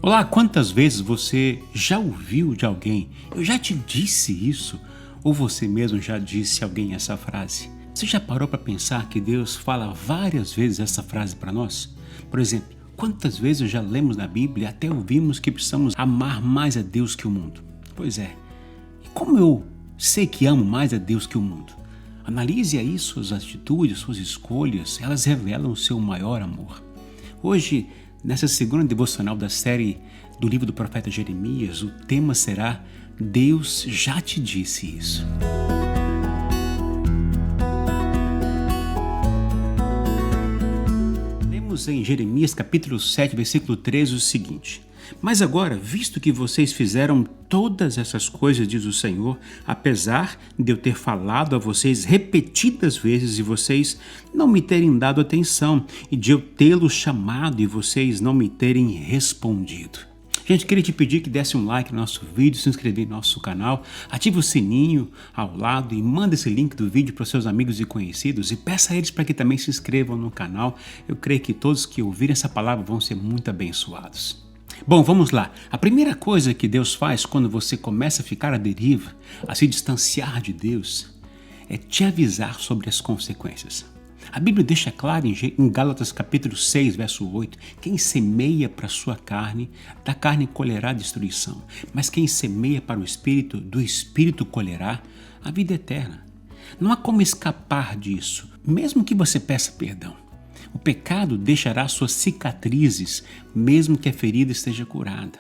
Olá, quantas vezes você já ouviu de alguém? Eu já te disse isso? Ou você mesmo já disse a alguém essa frase? Você já parou para pensar que Deus fala várias vezes essa frase para nós? Por exemplo, quantas vezes já lemos na Bíblia e até ouvimos que precisamos amar mais a Deus que o mundo? Pois é. E como eu sei que amo mais a Deus que o mundo? Analise aí suas atitudes, suas escolhas, elas revelam o seu maior amor. Hoje, nessa segunda devocional da série do livro do profeta Jeremias, o tema será Deus já te disse isso. Lemos em Jeremias capítulo 7, versículo 13 o seguinte: Mas agora, visto que vocês fizeram todas essas coisas, diz o Senhor, apesar de eu ter falado a vocês repetidas vezes e vocês não me terem dado atenção, e de eu tê-los chamado e vocês não me terem respondido. Gente, queria te pedir que desse um like no nosso vídeo, se inscrever no nosso canal, ative o sininho ao lado e manda esse link do vídeo para os seus amigos e conhecidos e peça a eles para que também se inscrevam no canal. Eu creio que todos que ouvirem essa palavra vão ser muito abençoados. Bom, vamos lá. A primeira coisa que Deus faz quando você começa a ficar à deriva, a se distanciar de Deus, é te avisar sobre as consequências. A Bíblia deixa claro em Gálatas capítulo 6, verso 8, quem semeia para a sua carne, da carne colherá destruição, mas quem semeia para o Espírito, do Espírito colherá a vida eterna. Não há como escapar disso, mesmo que você peça perdão. O pecado deixará suas cicatrizes, mesmo que a ferida esteja curada.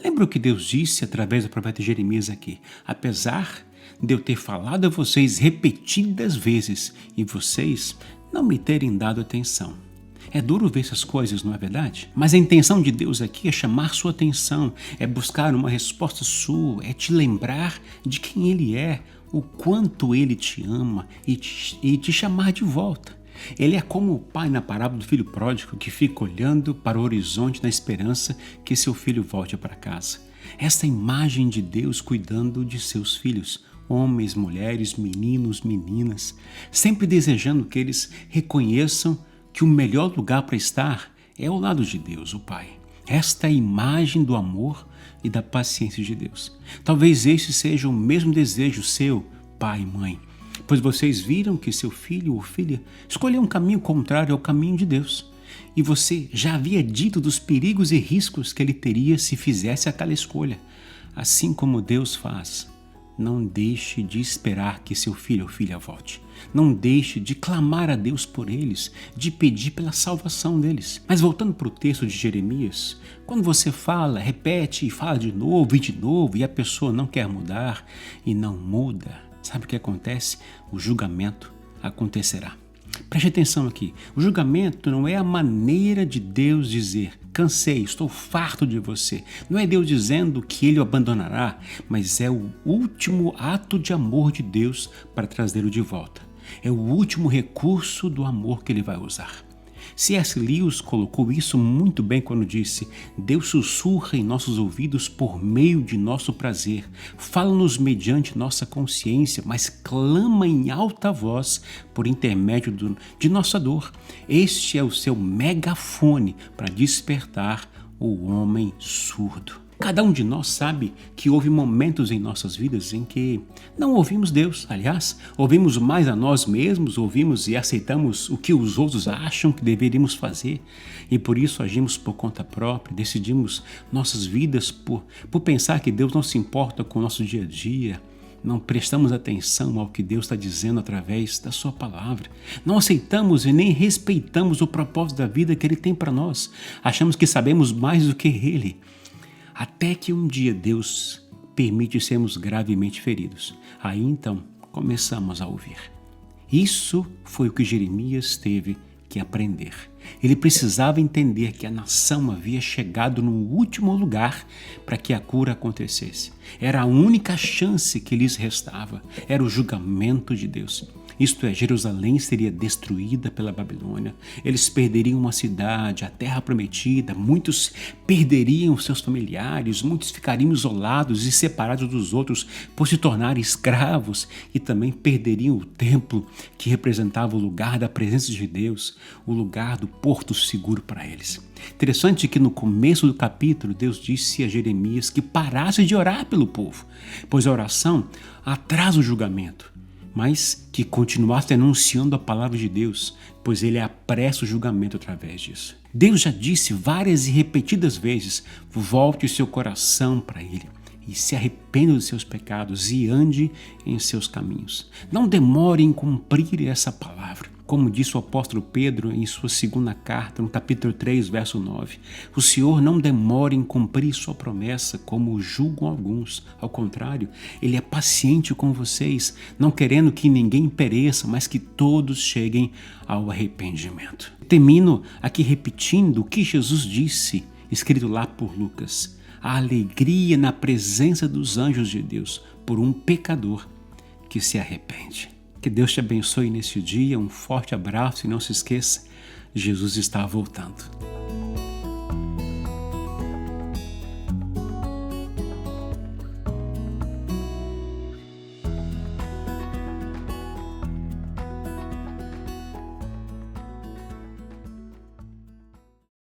Lembra o que Deus disse através do profeta Jeremias aqui? Apesar de eu ter falado a vocês repetidas vezes e vocês não me terem dado atenção. É duro ver essas coisas, não é verdade? Mas a intenção de Deus aqui é chamar sua atenção, é buscar uma resposta sua, é te lembrar de quem Ele é, o quanto Ele te ama e te chamar de volta. Ele é como o pai na parábola do filho pródigo que fica olhando para o horizonte na esperança que seu filho volte para casa. Esta imagem de Deus cuidando de seus filhos, homens, mulheres, meninos, meninas, sempre desejando que eles reconheçam que o melhor lugar para estar é ao lado de Deus, o Pai. Esta é a imagem do amor e da paciência de Deus. Talvez este seja o mesmo desejo seu, pai e mãe, pois vocês viram que seu filho ou filha escolheu um caminho contrário ao caminho de Deus. E você já havia dito dos perigos e riscos que ele teria se fizesse aquela escolha. Assim como Deus faz, não deixe de esperar que seu filho ou filha volte. Não deixe de clamar a Deus por eles, de pedir pela salvação deles. Mas voltando para o texto de Jeremias, quando você fala, repete e fala de novo e a pessoa não quer mudar e não muda, sabe o que acontece? O julgamento acontecerá. Preste atenção aqui. O julgamento não é a maneira de Deus dizer: cansei, estou farto de você. Não é Deus dizendo que Ele o abandonará, mas é o último ato de amor de Deus para trazê-lo de volta. É o último recurso do amor que Ele vai usar. C.S. Lewis colocou isso muito bem quando disse: Deus sussurra em nossos ouvidos por meio de nosso prazer, fala-nos mediante nossa consciência, mas clama em alta voz por intermédio de nossa dor. Este é o seu megafone para despertar o homem surdo. Cada um de nós sabe que houve momentos em nossas vidas em que não ouvimos Deus. Aliás, ouvimos mais a nós mesmos, ouvimos e aceitamos o que os outros acham que deveríamos fazer. E por isso agimos por conta própria, decidimos nossas vidas por pensar que Deus não se importa com o nosso dia a dia. Não prestamos atenção ao que Deus está dizendo através da sua palavra. Não aceitamos e nem respeitamos o propósito da vida que Ele tem para nós. Achamos que sabemos mais do que Ele. Até que um dia Deus permite sermos gravemente feridos. Aí então começamos a ouvir. Isso foi o que Jeremias teve que aprender. Ele precisava entender que a nação havia chegado no último lugar para que a cura acontecesse. Era a única chance que lhes restava. Era o julgamento de Deus. isto é, Jerusalém seria destruída pela Babilônia, eles perderiam uma cidade, a terra prometida, muitos perderiam seus familiares, muitos ficariam isolados e separados dos outros por se tornarem escravos e também perderiam o templo que representava o lugar da presença de Deus, o lugar do porto seguro para eles. Interessante que no começo do capítulo Deus disse a Jeremias que parasse de orar pelo povo, pois a oração atrasa o julgamento, mas que continuasse anunciando a palavra de Deus, pois ele apressa o julgamento através disso. Deus já disse várias e repetidas vezes: volte o seu coração para ele e se arrependa dos seus pecados e ande em seus caminhos. Não demore em cumprir essa palavra. Como disse o apóstolo Pedro em sua segunda carta, no capítulo 3, verso 9, o Senhor não demora em cumprir sua promessa, como julgam alguns. Ao contrário, ele é paciente com vocês, não querendo que ninguém pereça, mas que todos cheguem ao arrependimento. Termino aqui repetindo o que Jesus disse, escrito lá por Lucas: a alegria na presença dos anjos de Deus por um pecador que se arrepende. Que Deus te abençoe nesse dia, um forte abraço e não se esqueça, Jesus está voltando.